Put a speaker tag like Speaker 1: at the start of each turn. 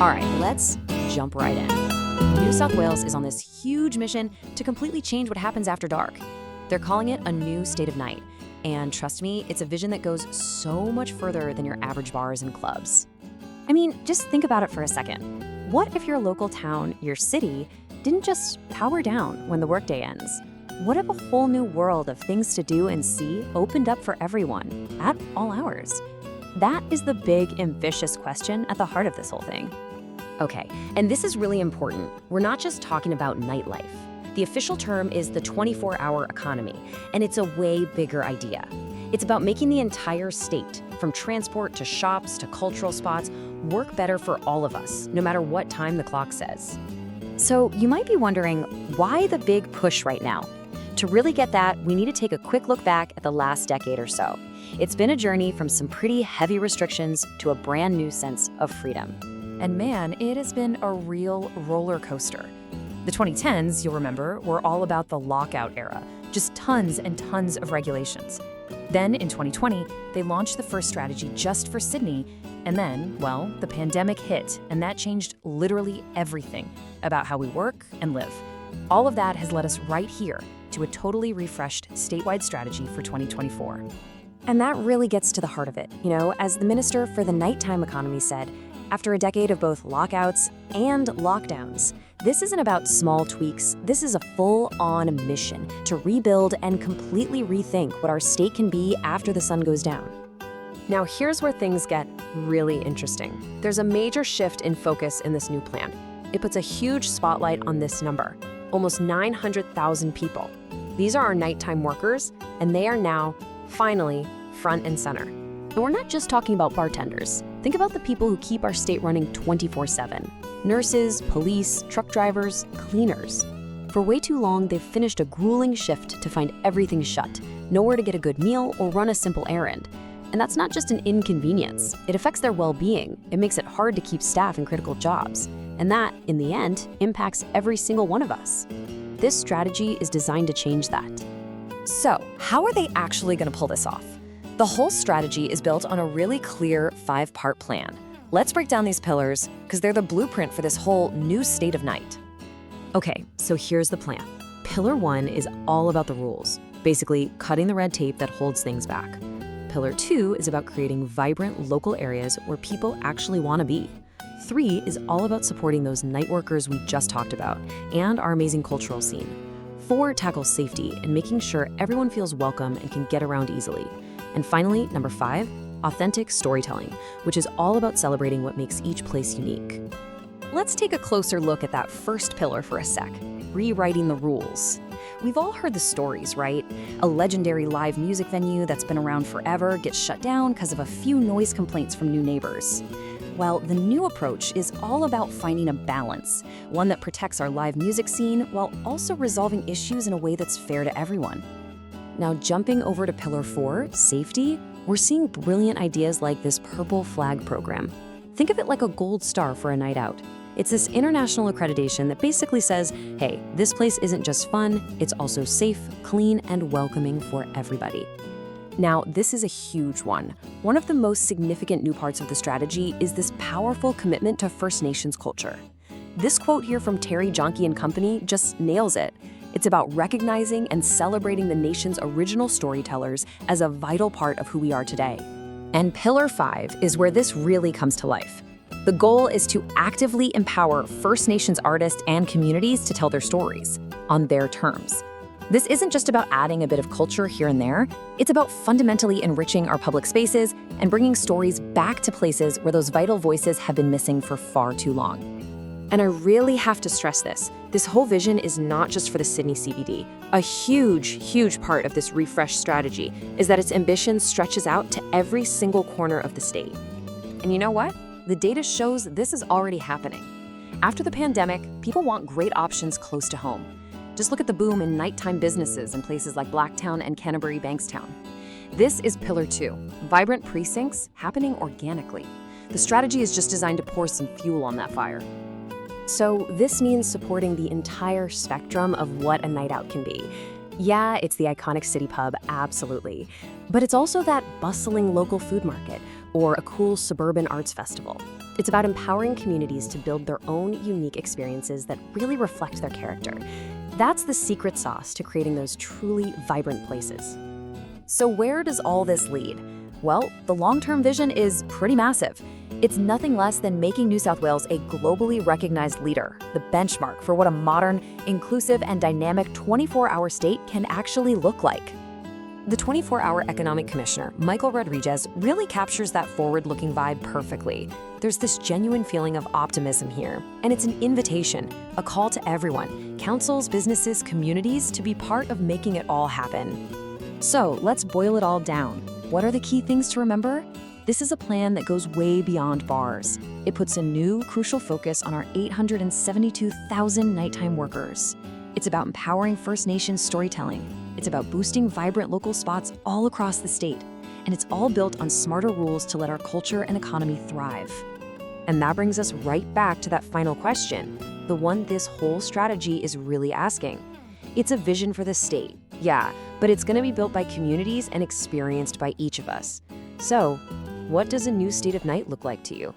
Speaker 1: All right, let's jump right in. New South Wales is on this huge mission to completely change what happens after dark. They're calling it a new state of night. And trust me, it's a vision that goes so much further than your average bars and clubs. I mean, just think about it for a second. What if your local town, your city, didn't just power down when the workday ends? What if a whole new world of things to do and see opened up for everyone at all hours? That is the big, ambitious question at the heart of this whole thing. Okay, and this is really important. We're not just talking about nightlife. The official term is the 24-hour economy, and it's a way bigger idea. It's about making the entire state, from transport to shops to cultural spots, work better for all of us, no matter what time the clock says. So you might be wondering, why the big push right now? To really get that, we need to take a quick look back at the last decade or so. It's been a journey from some pretty heavy restrictions to a brand new sense of freedom. And man, it has been a real roller coaster. The 2010s, you'll remember, were all about the lockout era, just tons and tons of regulations. Then in 2020, they launched the first strategy just for Sydney, and then, well, the pandemic hit, and that changed literally everything about how we work and live. All of that has led us right here to a totally refreshed statewide strategy for 2024. And that really gets to the heart of it. As the Minister for the Nighttime Economy said, after a decade of both lockouts and lockdowns, this isn't about small tweaks. This is a full-on mission to rebuild and completely rethink what our state can be after the sun goes down. Now, here's where things get really interesting. There's a major shift in focus in this new plan. It puts a huge spotlight on this number, almost 900,000 people. These are our nighttime workers, and they are now, finally, front and center. And we're not just talking about bartenders. Think about the people who keep our state running 24/7. Nurses, police, truck drivers, cleaners. For way too long, they've finished a grueling shift to find everything shut, nowhere to get a good meal or run a simple errand. And that's not just an inconvenience. It affects their well-being. It makes it hard to keep staff in critical jobs. And that, in the end, impacts every single one of us. This strategy is designed to change that. So, how are they actually going to pull this off? The whole strategy is built on a really clear 5-part plan. Let's break down these pillars, because they're the blueprint for this whole new state of night. Okay, so here's the plan. Pillar 1 is all about the rules, basically cutting the red tape that holds things back. Pillar 2 is about creating vibrant local areas where people actually want to be. 3 is all about supporting those night workers we just talked about and our amazing cultural scene. 4 tackles safety and making sure everyone feels welcome and can get around easily. And finally, number 5, authentic storytelling, which is all about celebrating what makes each place unique. Let's take a closer look at that first pillar for a sec, rewriting the rules. We've all heard the stories, right? A legendary live music venue that's been around forever gets shut down because of a few noise complaints from new neighbors. Well, the new approach is all about finding a balance, one that protects our live music scene while also resolving issues in a way that's fair to everyone. Now, jumping over to Pillar 4, safety, we're seeing brilliant ideas like this Purple Flag program. Think of it like a gold star for a night out. It's this international accreditation that basically says, hey, this place isn't just fun, it's also safe, clean, and welcoming for everybody. Now, this is a huge one. One of the most significant new parts of the strategy is this powerful commitment to First Nations culture. This quote here from Terry Jonke and Company just nails it. It's about recognizing and celebrating the nation's original storytellers as a vital part of who we are today. And Pillar 5 is where this really comes to life. The goal is to actively empower First Nations artists and communities to tell their stories on their terms. This isn't just about adding a bit of culture here and there. It's about fundamentally enriching our public spaces and bringing stories back to places where those vital voices have been missing for far too long. And I really have to stress this. This whole vision is not just for the Sydney CBD. A huge, huge part of this refresh strategy is that its ambition stretches out to every single corner of the state. And you know what? The data shows this is already happening. After the pandemic, people want great options close to home. Just look at the boom in nighttime businesses in places like Blacktown and Canterbury Bankstown. This is Pillar 2, vibrant precincts happening organically. The strategy is just designed to pour some fuel on that fire. So this means supporting the entire spectrum of what a night out can be. Yeah, it's the iconic city pub, absolutely. But it's also that bustling local food market or a cool suburban arts festival.
Speaker 2: It's about empowering communities to build their own unique experiences that really reflect their character. That's the secret sauce to creating those truly vibrant places.
Speaker 1: So where does all this lead? Well, the long-term vision is pretty massive. It's nothing less than making New South Wales a globally recognized leader, the benchmark for what a modern, inclusive, and dynamic 24-hour state can actually look like. The 24-hour economic commissioner, Michael Rodriguez, really captures that forward-looking vibe perfectly. There's this genuine feeling of optimism here, and it's an invitation, a call to everyone, councils, businesses, communities, to be part of making it all happen. So let's boil it all down. What are the key things to remember? This is a plan that goes way beyond bars. It puts a new, crucial focus on our 872,000 nighttime workers. It's about empowering First Nations storytelling. It's about boosting vibrant local spots all across the state. And it's all built on smarter rules to let our culture and economy thrive. And that brings us right back to that final question, the one this whole strategy is really asking. It's a vision for the state, yeah, but it's going to be built by communities and experienced by each of us. So, what does a new state of night look like to you?